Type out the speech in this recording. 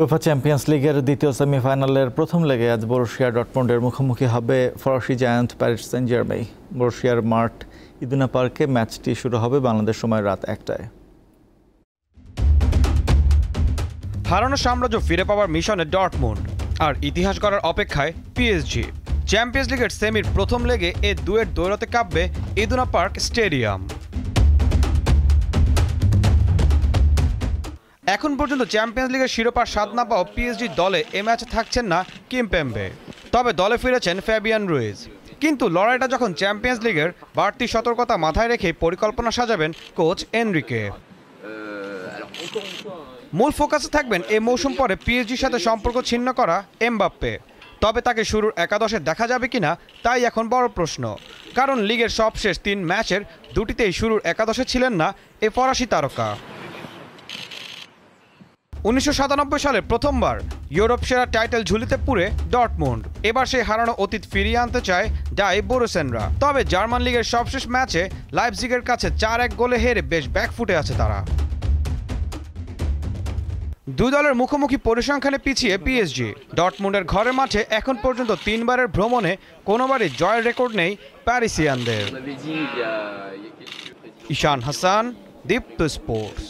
UEFA champions লিগের দ্বিতীয় সেমিফাইনালের প্রথম লেগে আজ বরুশিয়া ডর্টমুন্ডের মুখোমুখি হবে ফরাসি জায়ান্ট প্যারিস সেন্ট-জার্মেই। বরুশিয়ার মাঠ ইদুনা পার্কে ম্যাচটি শুরু হবে বাংলাদেশ সময় রাত ১টায়। হারানো সাম্রাজ্য ফিরে পাওয়ার মিশনে ডর্টমুন্ড, আর ইতিহাস গড়ার অপেক্ষায় পিএসজি। চ্যাম্পিয়ন্স লিগের সেমির প্রথম লেগে এ দুয়ের দৌড়াতে কাঁপবে ইদুনা পার্ক স্টেডিয়াম। এখন পর্যন্ত চ্যাম্পিয়ন্স লিগের শিরোপার স্বাদ না পাওয়া পিএসজি দলে এ ম্যাচে থাকছেন না কিমপেম্বে, তবে দলে ফিরেছেন ফ্যাবিয়ান রুইজ। কিন্তু লড়াইটা যখন চ্যাম্পিয়ন্স লিগের, বাড়তি সতর্কতা মাথায় রেখে পরিকল্পনা সাজাবেন কোচ এনরিকে। মূল ফোকাসে থাকবেন এই মৌসুম পরে পিএসজির সাথে সম্পর্ক ছিন্ন করা এমবাপ্পে। তবে তাকে শুরুর একাদশে দেখা যাবে কিনা তাই এখন বড় প্রশ্ন, কারণ লিগের সবশেষ ৩ ম্যাচের দুটিতেই শুরুর একাদশে ছিলেন না এ ফরাসি তারকা। ১৯৯৭ সালে প্রথমবার ইউরোপ সেরা টাইটেল ঝুলিতে পুরে ডর্টমুন্ড। এবার সেই হারানো অতীত ফিরিয়ে আনতে চায় ডাই বোরুসেনরা। তবে জার্মান লিগের সবশেষ ম্যাচে লাইপজিগের কাছে ৪-১ গোলে হেরে বেশ ব্যাকফুটে আছে তারা। দুই দলের মুখোমুখি পরিসংখ্যানে পিছিয়ে পিএসজি। ডর্টমুন্ডের ঘরের মাঠে এখন পর্যন্ত ৩ বারের ভ্রমণে কোনোবারই জয়ের রেকর্ড নেই প্যারিসিয়ানদের। ঈশান হাসান, দীপ্ত স্পোর্টস।